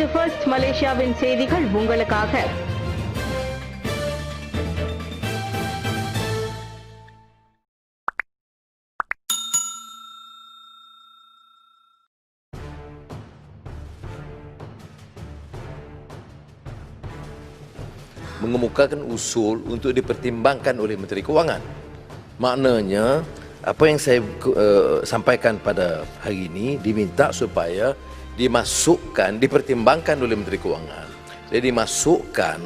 இது ஃபர்ஸ்ட் மலேசியாவின் செய்திகள் உங்களுக்காக. Mengemukakan usul untuk dipertimbangkan oleh Menteri Kewangan. Maknanya, apa yang saya sampaikan pada hari ini diminta supaya dipertimbangkan oleh Menteri Kewangan. Jadi dimasukkan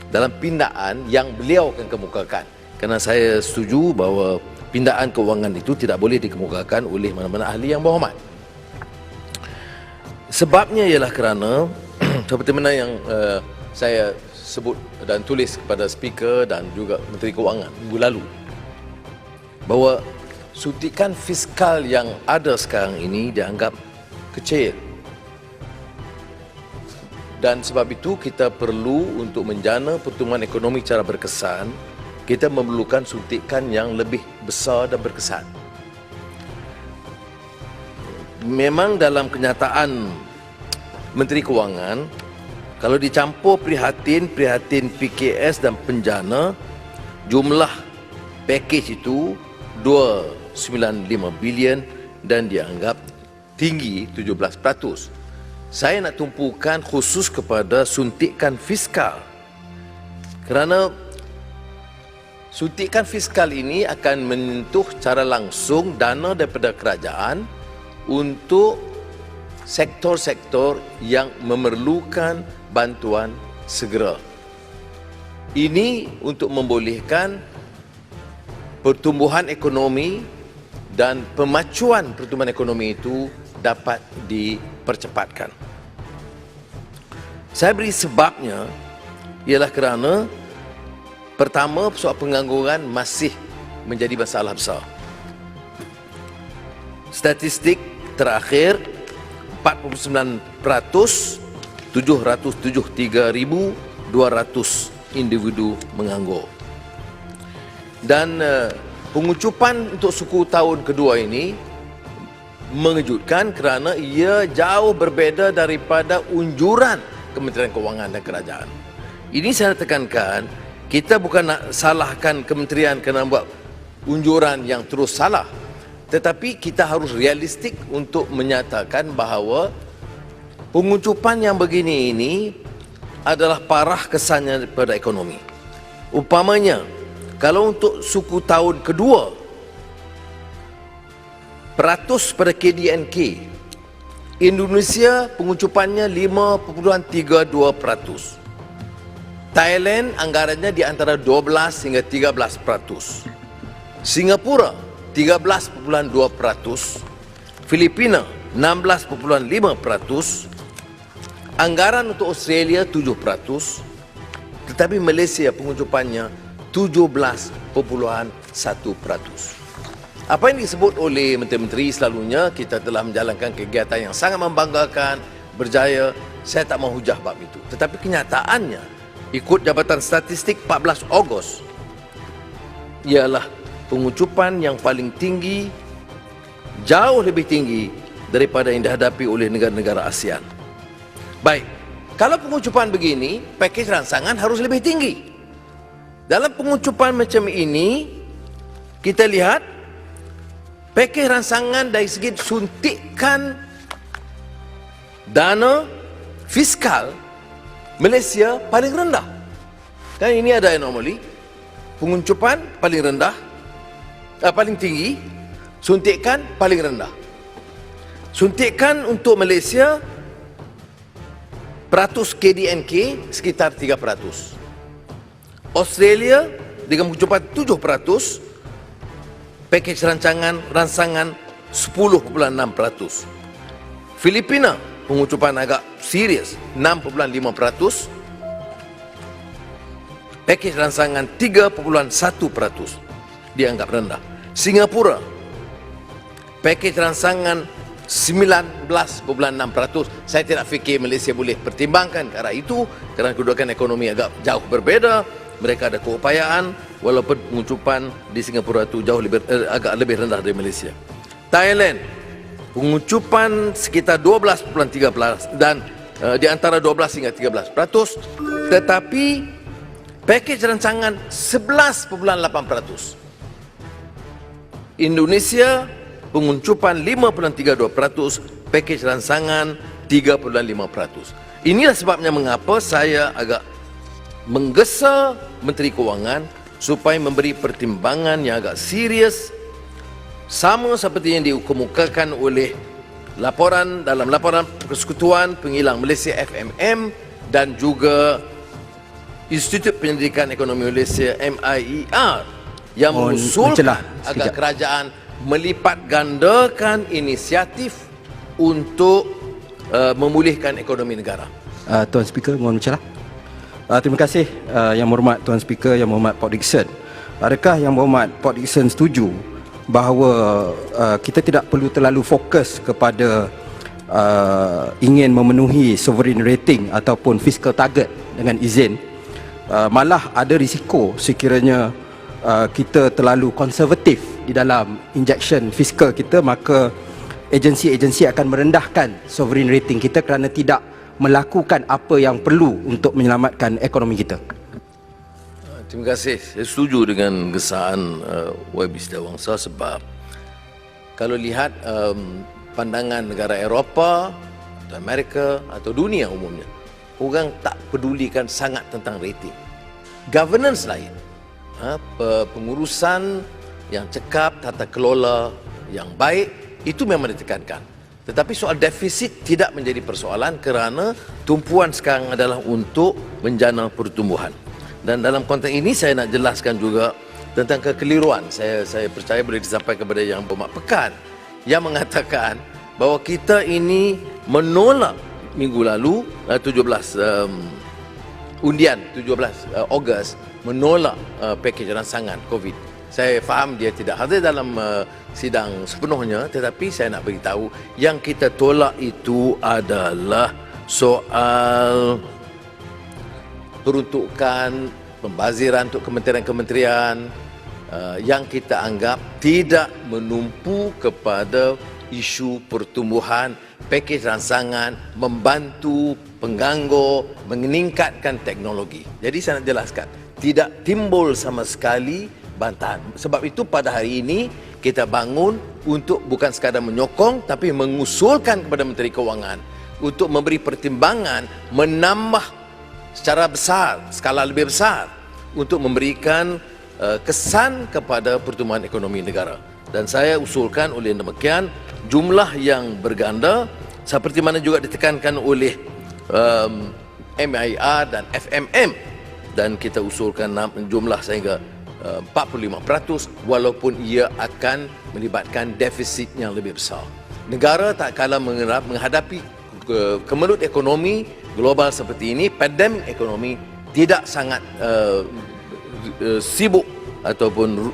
dalam pindaan yang beliau akan kemukakan. Kerana saya setuju bahawa pindaan kewangan itu tidak boleh dikemukakan oleh mana-mana ahli yang berhormat. Sebabnya ialah kerana seperti mana yang saya sebut dan tulis kepada speaker dan juga Menteri Kewangan minggu lalu, bahawa suntikan fiskal yang ada sekarang ini dianggap kecil, dan sebab itu kita perlu untuk menjana pertumbuhan ekonomi secara berkesan. Kita memerlukan suntikan yang lebih besar dan berkesan. Memang dalam kenyataan Menteri Kewangan, kalau dicampur prihatin PKS dan penjana, jumlah pakej itu 295 bilion dan dianggap tinggi 17%. Saya nak tumpukan khusus kepada suntikan fiskal. Kerana suntikan fiskal ini akan menyentuh secara langsung dana daripada kerajaan untuk sektor-sektor yang memerlukan bantuan segera. Ini untuk membolehkan pertumbuhan ekonomi dan pemacuan pertumbuhan ekonomi itu dapat dipercepatkan. Saya beri sebabnya ialah kerana pertama, soal pengangguran masih menjadi masalah besar. Statistik terakhir 49%, 773,200 individu menganggur. Dan pengucupan untuk suku tahun kedua ini mengejutkan kerana ia jauh berbeza daripada unjuran Kementerian Kewangan dan Kerajaan. Ini saya tekankan, kita bukan nak salahkan kementerian kerana buat unjuran yang terus salah, tetapi kita harus realistik untuk menyatakan bahawa pengucupan yang begini ini adalah parah kesannya pada ekonomi. Umpamanya, kalau untuk suku tahun kedua, peratus pada KDNK, Indonesia pengucupannya 5.32%. Thailand anggarannya di antara 12 hingga 13%. Singapura 13.2%. Filipina 16.5%. Anggaran untuk Australia 7%, tetapi Malaysia pengucupannya 17.1%. Apa yang disebut oleh menteri-menteri selalunya kita telah menjalankan kegiatan yang sangat membanggakan, berjaya. Saya tak mahu hujah bab itu. Tetapi kenyataannya, ikut Jabatan Statistik 14 Ogos, ialah pengucupan yang paling tinggi, jauh lebih tinggi daripada yang dihadapi oleh negara-negara ASEAN. Baik, kalau pengucupan begini, pakej rangsangan harus lebih tinggi. Dalam pengucupan macam ini, kita lihat pakej rangsangan dari segi suntikan dana fiskal Malaysia paling rendah. Dan ini ada anomali. Pengucupan paling rendah, paling tinggi, suntikan paling rendah. Suntikan untuk Malaysia peratus KDNK sekitar 3%. Australia dengan pengucupan 7%, pakej rangsangan 10.6%. Filipina pengucupan agak serius 6.5%, pakej rangsangan 3.1%, dianggap rendah. Singapura pakej rangsangan 19.6%. Saya tidak fikir Malaysia boleh pertimbangkan ke arah itu kerana kedudukan ekonomi agak jauh berbeza. Mereka ada keupayaan walaupun pengucupan di Singapura itu jauh agak lebih rendah dari Malaysia. Thailand pengucupan sekitar 12.13 dan di antara 12 hingga 13%, tetapi pakej rancangan 11.8%. Indonesia penguncupan 5.32%, pakej rancangan 3.5%. Inilah sebabnya mengapa saya agak menggesa Menteri Kewangan supaya memberi pertimbangan yang agak serius, sama seperti yang dikemukakan oleh dalam laporan Persekutuan Pengilang Malaysia FMM dan juga Institut Penyelidikan Ekonomi Malaysia MIER yang mengusulkan agar kerajaan melipat gandakan inisiatif untuk memulihkan ekonomi negara. Tuan Speaker, mohon mencelah. Terima kasih Yang Berhormat Tuan Speaker, Yang Berhormat Port Dickson. Adakah Yang Berhormat Port Dickson setuju bahawa kita tidak perlu terlalu fokus kepada ingin memenuhi sovereign rating ataupun fiscal target dengan izin, malah ada risiko sekiranya kita terlalu konservatif di dalam injection fiskal kita, maka agensi-agensi akan merendahkan sovereign rating kita kerana tidak melakukan apa yang perlu untuk menyelamatkan ekonomi kita. Terima kasih. Saya setuju dengan gesaan YB Setiawangsa sebab kalau lihat pandangan negara Eropah atau Amerika atau dunia umumnya, orang tak pedulikan sangat tentang rating. Governance lain, pengurusan yang cekap, tata kelola yang baik, itu memang ditekankan. Tetapi soal defisit tidak menjadi persoalan kerana tumpuan sekarang adalah untuk menjana pertumbuhan. Dan dalam konteks ini saya nak jelaskan juga tentang kekeliruan. Saya percaya boleh disampaikan kepada Yang Berhormat Pekan yang mengatakan bahawa kita ini menolak minggu lalu 17 undian 17 Ogos menolak pakej rancangan COVID. Saya faham dia tidak hadir dalam sidang sepenuhnya, tetapi saya nak beritahu yang kita tolak itu adalah soal peruntukan pembaziran untuk kementerian-kementerian yang kita anggap tidak menumpu kepada isu pertumbuhan, pakej rancangan membantu pengganggu meningkatkan teknologi. Jadi saya nak jelaskan, tidak timbul sama sekali bantahan. Sebab itu pada hari ini kita bangun untuk bukan sekadar menyokong tapi mengusulkan kepada Menteri Kewangan untuk memberi pertimbangan menambah secara besar, skala lebih besar untuk memberikan kesan kepada pertumbuhan ekonomi negara. Dan saya usulkan oleh demikian jumlah yang berganda seperti mana juga ditekankan oleh MIR dan FMM, dan kita usulkan jumlah sehingga 45% walaupun ia akan melibatkan defisit yang lebih besar. Negara tak kalah menghadapi kemelut ekonomi global seperti ini, pandemik ekonomi tidak sangat sibuk ataupun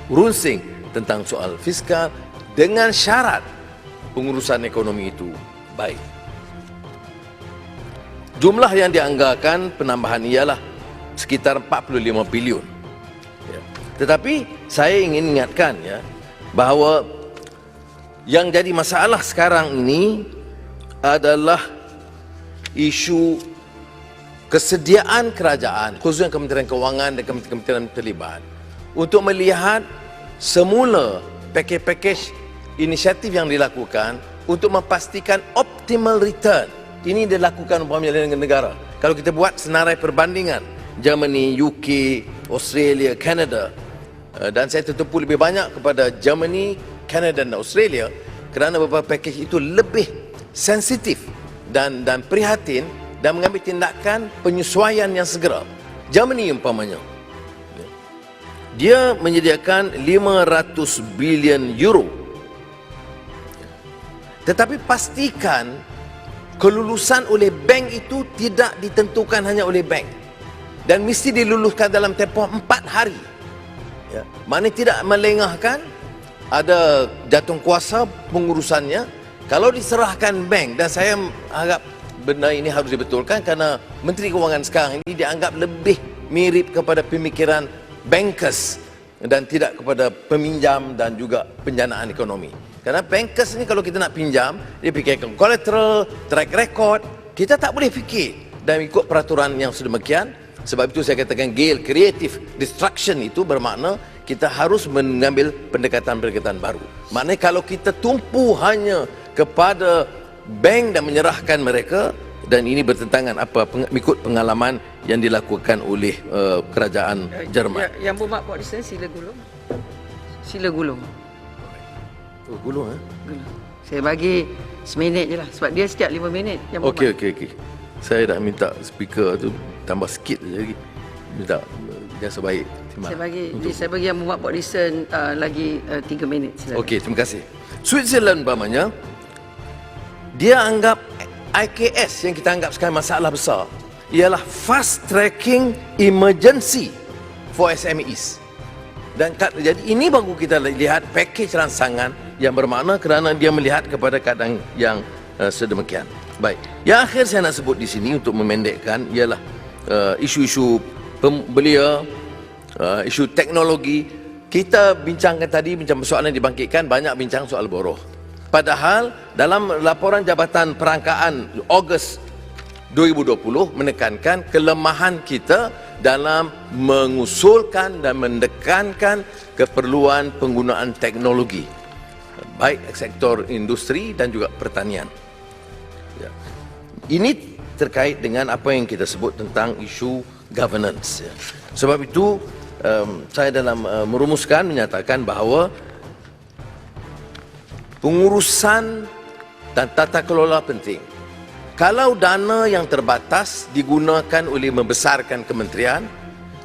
runsing tentang soal fiskal dengan syarat pengurusan ekonomi itu baik. Jumlah yang dianggarkan penambahan ialah sekitar 45 bilion. Tetapi saya ingin ingatkan bahawa yang jadi masalah sekarang ini adalah isu kesediaan kerajaan, khususnya Kementerian Kewangan dan kementerian terlibat untuk melihat semula pakej-pakej inisiatif yang dilakukan untuk memastikan optimal return. Ini dilakukan umpamanya dengan negara. Kalau kita buat senarai perbandingan Germany, UK, Australia, Canada, dan saya tertumpu lebih banyak kepada Germany, Canada dan Australia kerana beberapa pakej itu lebih sensitif dan prihatin dan mengambil tindakan penyesuaian yang segera. Germany umpamanya, dia menyediakan 500 bilion euro. Tetapi pastikan kelulusan oleh bank itu tidak ditentukan hanya oleh bank dan mesti diluluskan dalam tempoh 4 hari. Mana tidak melengahkan, ada jatuh kuasa pengurusannya. Kalau diserahkan bank, dan saya harap benda ini harus dibetulkan kerana Menteri Kewangan sekarang ini dianggap lebih mirip kepada pemikiran bankers dan tidak kepada peminjam dan juga penjanaan ekonomi. Kerana bankers ni kalau kita nak pinjam, dia fikirkan collateral, track record. Kita tak boleh fikir dan ikut peraturan yang sedemikian. Sebab itu saya katakan gale creative destruction itu bermakna kita harus mengambil pendekatan-pendekatan baru. Maknanya kalau kita tumpu hanya kepada bank dan menyerahkan mereka, dan ini bertentangan mengikut pengalaman yang dilakukan oleh kerajaan Jerman. Yang berhormat Port Dickson, sila gulung. Sila gulung. Oh, gulung Gulung. Saya bagi seminit je lah. Sebab dia setiap 5 minit. Okey. Saya dah minta speaker tu tambah sikit je lagi. Minta yang sebaik. Saya bagi yang berhormat Port Dickson lagi 3 minit. Okey, terima kasih. Switzerland umpamanya, dia anggap IKS yang kita anggap sekarang masalah besar ialah fast tracking emergency for SMEs. Dan jadi ini baru kita lihat pakej rangsangan yang bermakna kerana dia melihat kepada keadaan yang sedemikian. Baik. Yang akhir saya nak sebut di sini untuk memendekkan ialah isu-isu belia, isu teknologi. Kita bincangkan tadi, bincang persoalan yang dibangkitkan, banyak bincang soal boroh. Padahal dalam laporan Jabatan Perangkaan Ogos 2020 menekankan kelemahan kita dalam mengusulkan dan mendekankan keperluan penggunaan teknologi baik sektor industri dan juga pertanian. Ya. Ini terkait dengan apa yang kita sebut tentang isu governance. Ya. Sebab itu saya dalam merumuskan menyatakan bahawa pengurusan dan tata kelola penting. Kalau dana yang terbatas digunakan oleh membesarkan kementerian,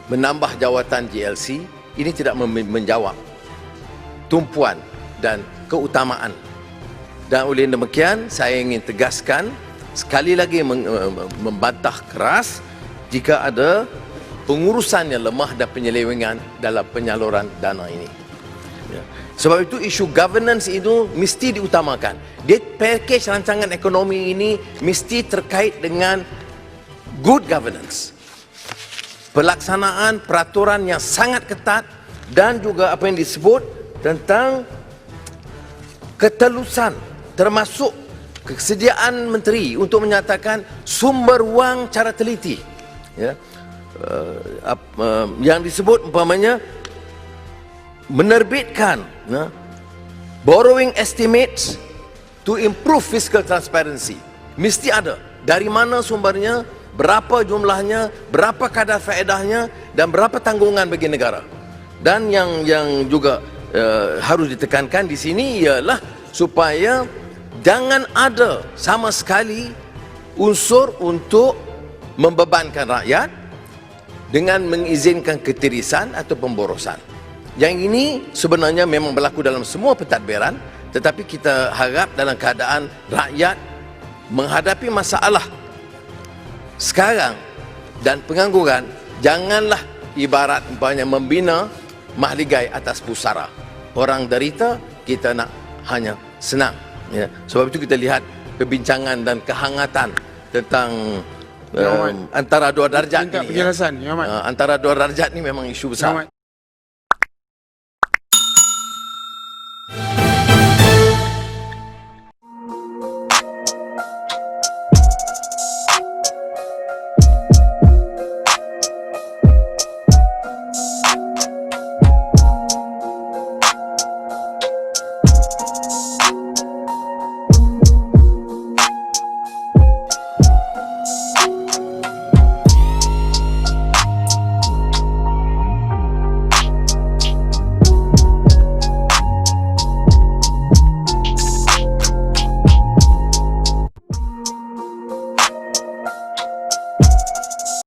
menambah jawatan GLC, ini tidak menjawab tumpuan dan keutamaan. Dan oleh demikian, saya ingin tegaskan, sekali lagi membantah keras jika ada pengurusan yang lemah dan penyelewengan dalam penyaluran dana ini. Ya. Sebab itu isu governance itu mesti diutamakan. Dia pakej rancangan ekonomi ini mesti terkait dengan good governance. Pelaksanaan peraturan yang sangat ketat dan juga apa yang disebut tentang ketelusan termasuk kesediaan menteri untuk menyatakan sumber wang cara teliti. Ya. Yang disebut umpamanya menerbitkan borrowing estimates to improve fiscal transparency. Mesti ada. Dari mana sumbernya, berapa jumlahnya, berapa kadar faedahnya dan berapa tanggungan bagi negara. Dan yang juga harus ditekankan di sini ialah supaya jangan ada sama sekali unsur untuk membebankan rakyat dengan mengizinkan ketirisan atau pemborosan. Yang ini sebenarnya memang berlaku dalam semua pentadbiran, tetapi kita harap dalam keadaan rakyat menghadapi masalah sekarang dan pengangguran, janganlah ibarat umpamanya membina mahligai atas pusara. Orang derita, kita nak hanya senang. Ya. Sebab itu kita lihat perbincangan dan kehangatan tentang antara dua darjat ini. Penjelasan, Antara dua darjat ini memang isu besar.